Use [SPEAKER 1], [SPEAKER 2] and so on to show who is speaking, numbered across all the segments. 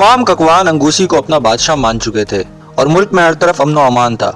[SPEAKER 1] तमाम ककवान अंगूसी को अपना बादशाह मान चुके थे और मुल्क में हर तरफ अमन व अमान था।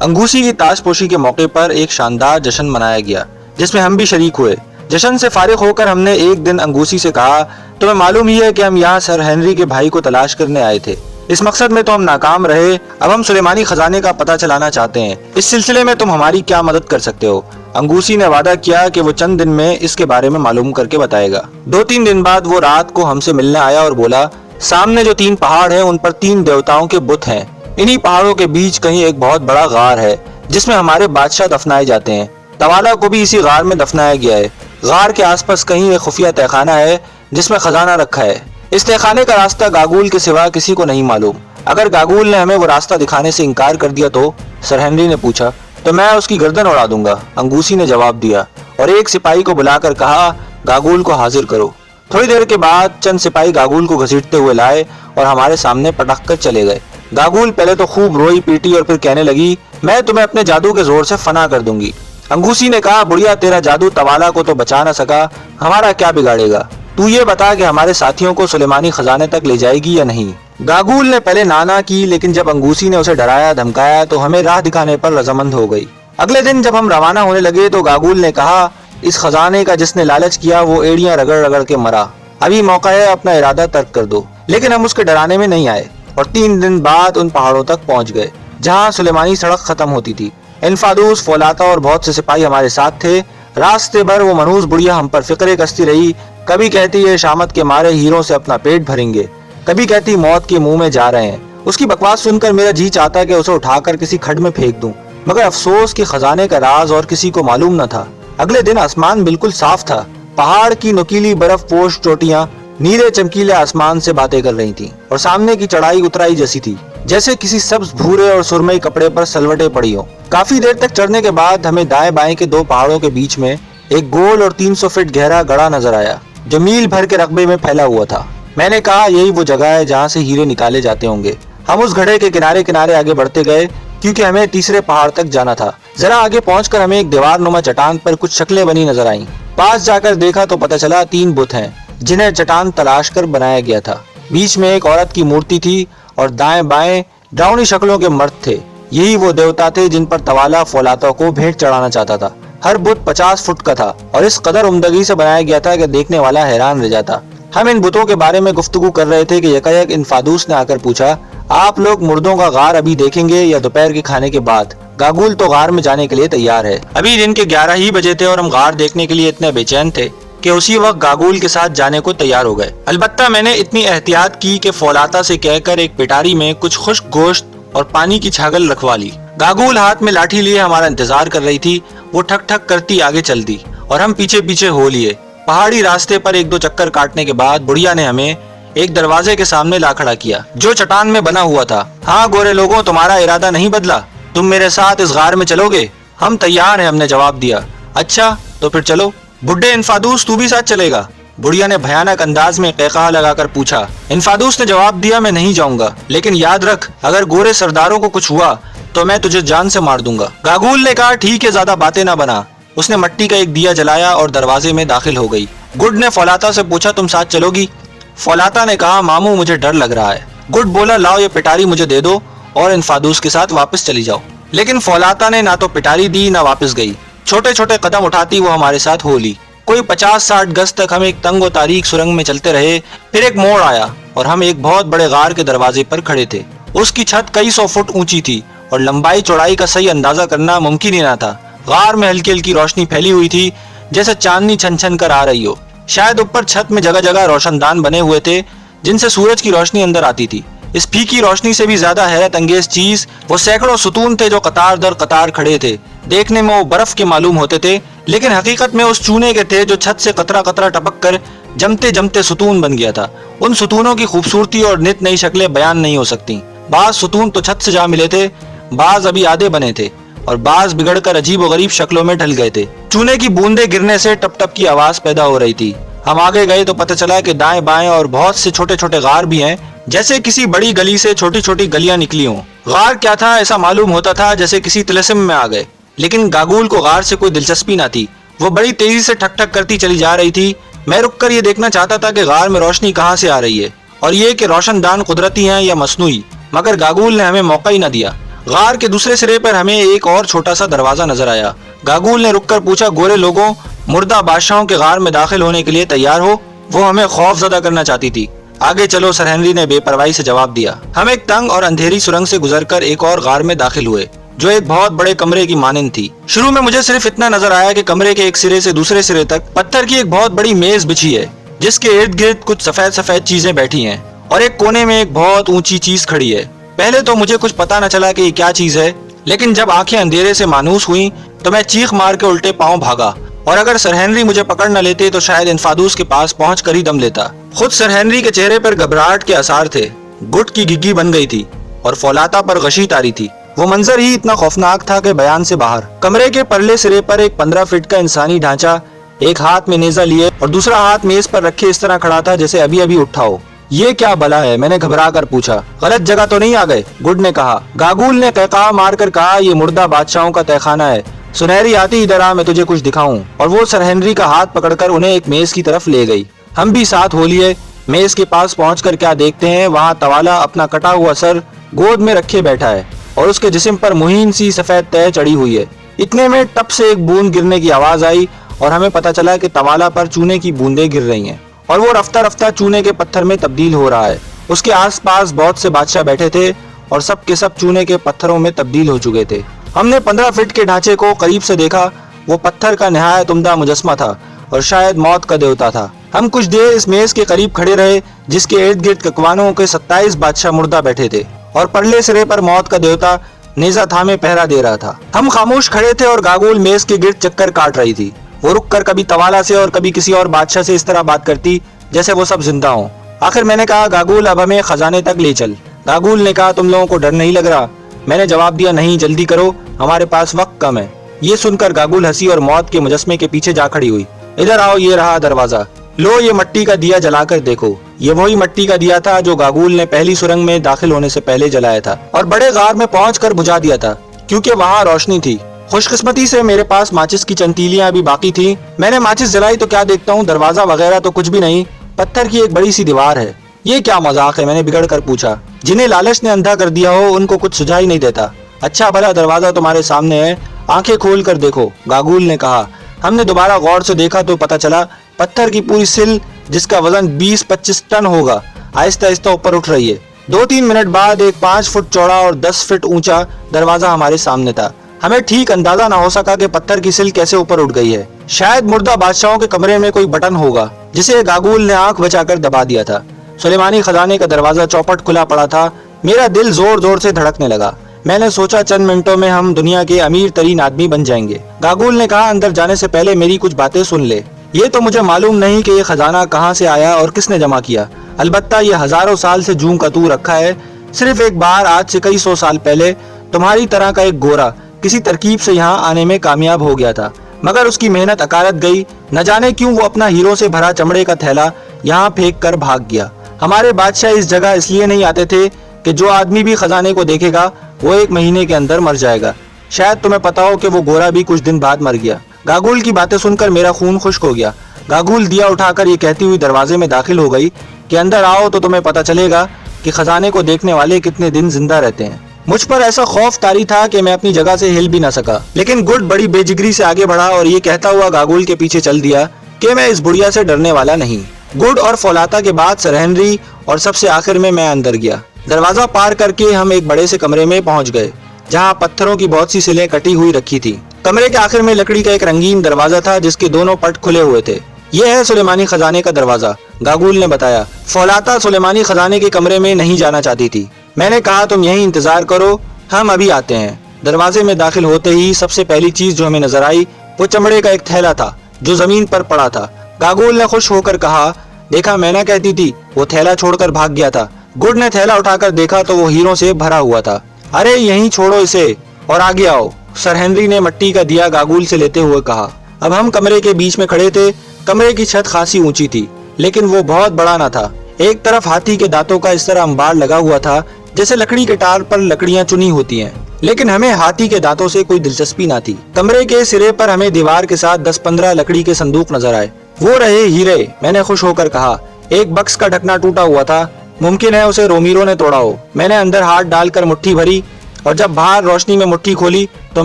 [SPEAKER 1] अंगूसी की ताजपोशी के मौके पर एक शानदार जश्न मनाया गया जिसमें हम भी शरीक हुए। जश्न से फारिग होकर हमने एक दिन अंगूसी से कहा, तुम्हें मालूम ही है कि हम यहाँ सर हेनरी के भाई को तलाश करने आए थे। इस मकसद में तो हम नाकाम रहे, अब हम सुलेमानी खजाने का पता चलाना चाहते हैं। इस सिलसिले में तुम हमारी क्या मदद कर सकते हो? अंगूसी ने वादा किया कि वो चंद दिन में इसके बारे में मालूम करके बताएगा। 2-3 दिन बाद वो रात को हमसे मिलने आया और बोला, सामने जो 3 पहाड़ हैं उन पर 3 देवताओं के बुत हैं। इन्हीं पहाड़ों के बीच कहीं एक बहुत बड़ा गार है जिसमें हमारे बादशाह दफनाए जाते हैं। तवाला को भी इसी गार में दफनाया गया है। गार के आसपास कहीं एक खुफिया तहखाना है जिसमें खजाना रखा है। इस तहखाने का रास्ता गागुल के सिवा किसी को नहीं मालूम। अगर गागुल ने हमें वो रास्ता दिखाने से इनकार कर दिया तो? सर हेनरी ने पूछा। तो मैं उसकी गर्दन उड़ा दूंगा, अंगूसी ने जवाब दिया और एक सिपाही को बुलाकर कहा, गागुल को हाजिर करो। थोड़ी देर के बाद चंद सिपाही गागुल को घसीटते हुए लाए और हमारे सामने पटक कर चले गए। गागुल पहले तो खूब रोई पीटी और फिर कहने लगी, मैं तुम्हें अपने जादू के जोर से फना कर दूंगी। अंगूसी ने कहा, बुढ़िया तेरा जादू तवाला को तो बचा न सका, हमारा क्या बिगाड़ेगा? तू ये बता कि हमारे साथियों को सुलेमानी खजाने तक ले जाएगी या नहीं? गागुल ने पहले नाना की, लेकिन जब अंगूसी ने उसे डराया धमकाया तो हमें राह दिखाने पर रजामंद हो गई। अगले दिन जब हम रवाना होने लगे तो गागुल ने कहा, इस खजाने का जिसने लालच किया वो एड़ियां रगड़ रगड़ के मरा। अभी मौका है, अपना इरादा तर्क कर दो। लेकिन हम उसके डराने में नहीं आए और 3 दिन बाद उन पहाड़ों तक पहुंच गए जहां सुलेमानी सड़क खत्म होती थी। इनफादूस, फौलाता और बहुत से सिपाही हमारे साथ थे। रास्ते भर वो मनहूस बुढ़िया हम पर फिक्रे कसती रही। कभी कहती है शामत के मारे हीरों से अपना पेट भरेंगे, कभी कहती मौत के मुंह में जा रहे हैं। उसकी बकवास सुनकर मेरा जी चाहता कि उसे उठाकर किसी खड्ड में फेंक दूं, मगर अफसोस कि खजाने का राज और किसी को मालूम न था। अगले दिन आसमान बिल्कुल साफ था। पहाड़ की नुकीली बर्फ पोश चोटियां नीले चमकीले आसमान से बातें कर रही थीं और सामने की चढ़ाई उतराई जैसी थी, जैसे किसी सब्ज भूरे और सुरमई कपड़े पर सलवटें पड़ी हो। काफी देर तक चढ़ने के बाद हमें दाएं बाएं के 2 पहाड़ों के बीच में एक गोल और 300 फीट गहरा गड़ा नजर आया जो मील भर के रकबे में फैला हुआ था। मैंने कहा, यही वो जगह है जहाँ से हीरे निकाले जाते होंगे। हम उस घड़े के किनारे किनारे आगे बढ़ते गए क्योंकि हमें तीसरे पहाड़ तक जाना था। जरा आगे पहुंचकर हमें एक दीवार नुमा चट्टान पर कुछ शक्लें बनी नजर आईं। पास जाकर देखा तो पता चला 3 बुत हैं जिन्हें चट्टान तलाश कर बनाया गया था। बीच में एक औरत की मूर्ति थी और दाएं बाएं ड्राउनी शक्लों के मर्द थे। यही वो देवता थे जिन पर तवाला फौलाता को भेंट चढ़ाना चाहता था। हर बुत 50 फुट का था और इस कदर उम्दगी से बनाया गया था कि देखने वाला हैरान रह जाता। हम इन बुतों के बारे में गुफ्तगू कर रहे थे कि यकायक इनफादूस ने आकर पूछा, आप लोग मुर्दों का गार अभी देखेंगे या दोपहर के खाने के बाद? गागुल तो गार में जाने के लिए तैयार है। अभी दिन के 11 ही बजे थे और हम गार देखने के लिए इतने बेचैन थे कि उसी वक्त गागुल के साथ जाने को तैयार हो गए। अलबत्ता मैंने इतनी एहतियात की कि फौलाता से कहकर एक पिटारी में कुछ खुश्क गोश्त और पानी की छागल रखवा ली। गागुल हाथ में लाठी लिए हमारा इंतजार कर रही थी। वो ठक ठक करती आगे चल दी और हम पीछे पीछे हो लिए। पहाड़ी रास्ते पर 1-2 चक्कर काटने के बाद बुढ़िया ने हमें एक दरवाजे के सामने ला खड़ा किया जो चट्टान में बना हुआ था। हाँ गोरे लोगों, तुम्हारा इरादा नहीं बदला, तुम मेरे साथ इस गार में चलोगे? हम तैयार हैं, हमने जवाब दिया। अच्छा तो फिर चलो। बुड्ढे इनफादूस, तू भी साथ चलेगा? बुढ़िया ने भयानक अंदाज में कहकहा लगाकर पूछा। इनफादूस ने जवाब दिया, मैं नहीं जाऊंगा, लेकिन याद रख अगर गोरे सरदारों को कुछ हुआ तो मैं तुझे जान से मार दूंगा। गागुल ने कहा, ठीक है, ज्यादा बातें ना बना। उसने मट्टी का एक दिया जलाया और दरवाजे में दाखिल हो गई। गुड ने फौलाता से पूछा, तुम साथ चलोगी? फौलाता ने कहा, मामू मुझे डर लग रहा है। गुड बोला, लाओ ये पिटारी मुझे दे दो और इनफादूस के साथ वापस चली जाओ। लेकिन फौलाता ने ना तो पिटारी दी ना वापस गई। छोटे छोटे कदम उठाती वो हमारे साथ हो ली। कोई 50-60 गज तक हम एक तंग व तारीक सुरंग में चलते रहे। फिर एक मोड़ आया और हम एक बहुत बड़े गार के दरवाजे पर खड़े थे। उसकी छत कई 100 फुट ऊंची थी और लंबाई चौड़ाई का सही अंदाजा करना मुमकिन ही ना था। गार में हल्की हल्की रोशनी फैली हुई थी जैसे चांदनी छन छन कर आ रही हो। शायद ऊपर छत में जगह जगह रोशनदान बने हुए थे जिनसे सूरज की रोशनी अंदर आती थी। इस फीकी रोशनी से भी ज्यादा हैरत अंगेज चीज वो सैकड़ों सुतून थे जो कतार दर कतार खड़े थे। देखने में वो बर्फ के मालूम होते थे, लेकिन हकीकत में उस चूने के थे जो छत से कतरा कतरा टपक कर जमते जमते सुतून बन गया था। उन सुतूनों की खूबसूरती और नित नई शक्लें बयान नहीं हो सकती। बाज सुतून तो छत से जा मिले थे, बाज अभी आधे बने थे और बाज बिगड़कर अजीब व गरीब शक्लों में ढल गए थे। चूने की बूंदे गिरने से टप टप की आवाज पैदा हो रही थी। हम आगे गए तो पता चला कि दाएं बाएं और बहुत से छोटे छोटे गार भी हैं, जैसे किसी बड़ी गली से छोटी छोटी गलियां निकली हों। गार क्या था ऐसा मालूम होता था जैसे किसी तिलस्म में आ गए, लेकिन गागुल को गार से कोई दिलचस्पी ना थी। वो बड़ी तेजी से ठक ठक करती चली जा रही थी। मैं रुककर ये देखना चाहता था कि गार में रोशनी कहाँ से आ रही है और ये कि रोशनदान कुदरती हैं या मसनूई, मगर गागुल ने हमें मौका ही न दिया। गार के दूसरे सिरे पर हमें एक और छोटा सा दरवाजा नजर आया। गागुल ने रुककर पूछा, गोरे लोगों, मुर्दा बादशाहों के गार में दाखिल होने के लिए तैयार हो? वो हमें खौफजदा करना चाहती थी। आगे चलो, सर हेनरी ने बेपरवाही से जवाब दिया। हम एक तंग और अंधेरी सुरंग से गुजरकर एक और गार में दाखिल हुए, जो एक बहुत बड़े कमरे की मानंद थी। शुरू में मुझे सिर्फ इतना नजर आया कि कमरे के एक सिरे से दूसरे सिरे तक पत्थर की एक बहुत बड़ी मेज बिछी है, जिसके इर्द गिर्द कुछ सफेद सफेद चीजें बैठी हैं और एक कोने में एक बहुत ऊंची चीज खड़ी है। पहले तो मुझे कुछ पता न चला कि ये क्या चीज है, लेकिन जब आंखें अंधेरे से मानूस हुई तो मैं चीख मार के उल्टे पांव भागा, और अगर सर हेनरी मुझे पकड़ न लेते तो शायद इन्फादूस के पास पहुंच कर ही दम लेता। खुद सर हेनरी के चेहरे पर घबराहट के आसार थे। गुट की गिग्गी बन गई थी और फौलाता पर गशी तारी थी। वो मंजर ही इतना खौफनाक था कि बयान से बाहर। कमरे के परले सिरे पर एक 15 फीट का इंसानी ढांचा एक हाथ में नेजा लिए और दूसरा हाथ मेज पर रखे इस तरह खड़ा था जैसे अभी अभी उठा हो। ये क्या बला है? मैंने घबरा कर पूछा। गलत जगह तो नहीं आ गए? गुड ने कहा। गागुल ने कहका मारकर कहा, ये मुर्दा बादशाहों का तहखाना है। सुनहरी आती इधर आ, मैं तुझे कुछ दिखाऊं। और वो सर हेनरी का हाथ पकड़कर उन्हें एक मेज की तरफ ले गई। हम भी साथ हो लिए। मेज के पास पहुंचकर क्या देखते हैं, वहाँ तवाला अपना कटा हुआ सर गोद में रखे बैठा है और उसके जिस्म पर मुहीन सी सफेद तह चढ़ी हुई है। इतने में टप से एक बूंद गिरने की आवाज आई और हमें पता चला कि तवाला पर चूने की बूंदें गिर रही हैं और वो रफ्ता रफ्ता चूने के पत्थर में तब्दील हो रहा है। उसके आसपास बहुत से बादशाह बैठे थे और सब के सब चूने के पत्थरों में तब्दील हो चुके थे। हमने 15 फीट के ढांचे को करीब से देखा। वो पत्थर का निहायत उम्दा मुजस्मा था और शायद मौत का देवता था। हम कुछ देर इस मेज के करीब खड़े रहे, जिसके इर्द गिर्द ककवानों के 27 बादशाह मुर्दा बैठे थे और परले सिरे पर मौत का देवता नेजा थामे पहरा दे रहा था। हम खामोश खड़े थे और गागुल मेज के गिर्द चक्कर काट रही थी। वो रुक कर कभी तवाला से और कभी किसी और बादशाह से इस तरह बात करती जैसे वो सब जिंदा हों। आखिर मैंने कहा, गागुल, अब हमें खजाने तक ले चल। गागुल ने कहा, तुम लोगों को डर नहीं लग रहा? मैंने जवाब दिया, नहीं, जल्दी करो, हमारे पास वक्त कम है। ये सुनकर गागुल हंसी और मौत के मुजस्मे के पीछे जा खड़ी हुई। इधर आओ, ये रहा दरवाजा। लो, ये मट्टी का दिया जलाकर देखो। ये वही मट्टी का दिया था जो गागुल ने पहली सुरंग में दाखिल होने से पहले जलाया था और बड़े गार में पहुंचकर बुझा दिया था, क्योंकि वहाँ रोशनी थी। खुशकिस्मती से मेरे पास माचिस की चंतीलियां भी बाकी थी। मैंने माचिस जलाई तो क्या देखता हूँ, दरवाजा वगैरह तो कुछ भी नहीं, पत्थर की एक बड़ी सी दीवार है। ये क्या मजाक है? मैंने बिगड़ कर पूछा। जिन्हें लालच ने अंधा कर दिया हो उनको कुछ सुझा ही नहीं देता। अच्छा भला दरवाजा तुम्हारे सामने है, आंखें खोल कर देखो, गागुल ने कहा। हमने दोबारा गौर से देखा तो पता चला पत्थर की पूरी सिल, जिसका वजन 20-25 टन होगा, आहिस्ता आहिस्ता ऊपर उठ रही है। 2-3 मिनट बाद एक 5 फुट चौड़ा और 10 फीट ऊंचा दरवाजा हमारे सामने था। हमें ठीक अंदाजा ना हो सका कि पत्थर की सिल कैसे ऊपर उठ गई है। शायद मुर्दा बादशाहों के कमरे में कोई बटन होगा जिसे गागुल ने आंख बचाकर दबा दिया था। सुलेमानी खजाने का दरवाजा चौपट खुला पड़ा था। मेरा दिल जोर जोर से धड़कने लगा। मैंने सोचा चंद मिनटों में हम दुनिया के अमीर तरीन आदमी बन जाएंगे। गागुल ने कहा, अंदर जाने से पहले मेरी कुछ बातें सुन ले। ये तो मुझे मालूम नहीं कि ये खजाना कहाँ से आया और किसने जमा किया। अलबत्ता ये हजारों साल से जूं का तू रखा है। सिर्फ एक बार आज से कई 100 साल पहले तुम्हारी तरह का एक गोरा किसी तरकीब से यहाँ आने में कामयाब हो गया था, मगर उसकी मेहनत अकारत गई। न जाने क्यों वो अपना हीरो से भरा चमड़े का थैला यहाँ फेंक कर भाग गया। हमारे बादशाह इस जगह इसलिए नहीं आते थे कि जो आदमी भी खजाने को देखेगा वो 1 महीने के अंदर मर जाएगा। शायद तुम्हें पता हो कि वो गोरा भी कुछ दिन बाद मर गया। गागुल की बातें सुनकर मेरा खून खुश्क हो गया। गागुल दिया उठाकर ये कहती हुई दरवाजे में दाखिल हो गई कि अंदर आओ तो तुम्हें पता चलेगा कि खजाने को देखने वाले कितने दिन जिंदा रहते हैं। मुझ पर ऐसा खौफ तारी था कि मैं अपनी जगह से हिल भी ना सका, लेकिन गुड बड़ी बेजिगरी से आगे बढ़ा और ये कहता हुआ गागुल के पीछे चल दिया कि मैं इस बुढ़िया से डरने वाला नहीं। गुड और फौलाता के बाद सर हेनरी और सबसे आखिर में मैं अंदर गया। दरवाजा पार करके हम एक बड़े से कमरे में पहुंच गए, जहाँ पत्थरों की बहुत सी सिलें कटी हुई रखी थी। कमरे के आखिर में लकड़ी का एक रंगीन दरवाजा था जिसके दोनों पट खुले हुए थे। यह है सुलेमानी खजाने का दरवाजा, गागुल ने बताया। फौलाता सुलेमानी खजाने के कमरे में नहीं जाना चाहती थी। मैंने कहा, तुम यहीं इंतजार करो, हम अभी आते हैं। दरवाजे में दाखिल होते ही सबसे पहली चीज जो हमें नजर आई वो चमड़े का एक थैला था जो जमीन पर पड़ा था। गागुल ने खुश होकर कहा, देखा मैं ना कहती थी, वो थैला छोड़कर भाग गया था। गुड ने थैला उठाकर देखा तो वो हीरों से भरा हुआ था। अरे यहीं छोड़ो इसे और आगे आओ, सर हेनरी ने मट्टी का दिया गागुल से लेते हुए कहा। अब हम कमरे के बीच में खड़े थे। कमरे की छत खासी ऊंची थी, लेकिन वो बहुत बड़ा ना था। एक तरफ हाथी के दांतों का इस तरह अंबार लगा हुआ था जैसे लकड़ी के टार पर लकड़ियां चुनी होती हैं, लेकिन हमें हाथी के दांतों से कोई दिलचस्पी ना थी। कमरे के सिरे पर हमें दीवार के साथ 10-15 लकड़ी के संदूक नजर आए। वो रहे हीरे, मैंने खुश होकर कहा। एक बक्स का ढकना टूटा हुआ था, मुमकिन है उसे रोमीरो ने तोड़ा हो। मैंने अंदर हाथ डालकर मुट्ठी भरी और जब बाहर रोशनी में मुट्ठी खोली तो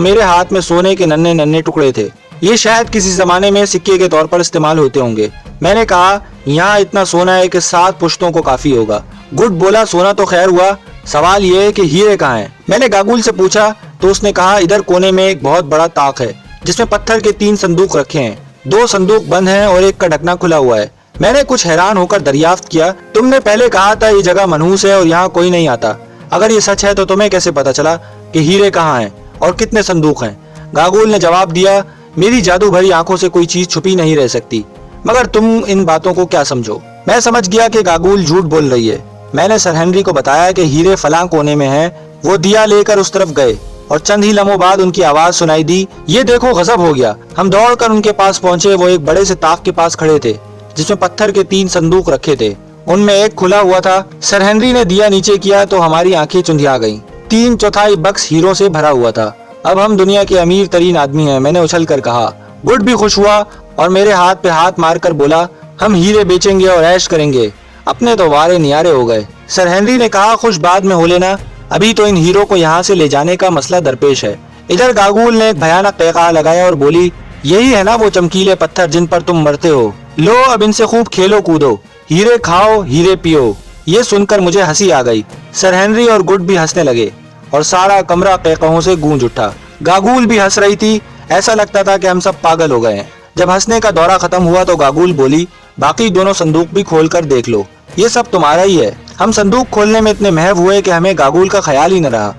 [SPEAKER 1] मेरे हाथ में सोने के नन्हे नन्हे टुकड़े थे। ये शायद किसी जमाने में सिक्के के तौर पर इस्तेमाल होते होंगे। मैंने कहा, यहाँ इतना सोना है कि 7 पुश्तों को काफी होगा। गुड बोला, सोना तो खैर हुआ, सवाल ये है कि हीरे कहाँ हैं? मैंने गागुल से पूछा तो उसने कहा, इधर कोने में एक बहुत बड़ा ताक है जिसमें पत्थर के 3 संदूक रखे हैं। 2 संदूक बंद हैं और एक का ढकना खुला हुआ है। मैंने कुछ हैरान होकर दरियाफ्त किया, तुमने पहले कहा था ये जगह मनहूस है और यहाँ कोई नहीं आता। अगर ये सच है तो तुम्हें कैसे पता चला कि हीरे कहाँ हैं और कितने संदूक हैं? गागुल ने जवाब दिया, मेरी जादू भरी आंखों से कोई चीज छुपी नहीं रह सकती, मगर तुम इन बातों को क्या समझो? मैं समझ गया कि गागुल झूठ बोल रही है। मैंने सर हेनरी को बताया कि हीरे फलां कोने में हैं। वो दिया लेकर उस तरफ गए और चंद ही लम्हों बाद उनकी आवाज सुनाई दी, ये देखो, गजब हो गया। हम दौड़कर उनके पास पहुंचे। वो एक बड़े से ताक के पास खड़े थे जिसमें पत्थर के 3 संदूक रखे थे। उनमें एक खुला हुआ था। सर हेनरी ने दिया नीचे किया तो हमारी आंखें चुंधिया गईं। 3/4 बक्स हीरों से भरा हुआ था। अब हम दुनिया के अमीर तरीन आदमी हैं, मैंने उछल कर कहा। गुड भी खुश हुआ और मेरे हाथ पे हाथ मारकर बोला, हम हीरे बेचेंगे और ऐश करेंगे। अपने तो वारे नियारे हो गए। सर हेनरी ने कहा, खुश बाद में हो लेना, अभी तो इन हीरो को यहाँ से ले जाने का मसला दरपेश है। इधर गागुल ने एक भयानक कहका लगाया और बोली, यही है ना वो चमकीले पत्थर जिन पर तुम मरते हो? लो, अब इनसे खूब खेलो कूदो, हीरे खाओ, हीरे पियो। ये सुनकर मुझे हंसी आ गई। सर हेनरी और गुड भी हंसने लगे और सारा कमरा कहकाहों से गूंज उठा। गागुल भी हंस रही थी। ऐसा लगता था कि हम सब पागल हो गए हैं। जब हंसने का दौरा खत्म हुआ तो गागुल बोली, बाकी दोनों संदूक भी खोल कर देख लो, ये सब तुम्हारा ही है। हम संदूक खोलने में इतने महव हुए कि हमें गागुल का ख्याल ही न रहा।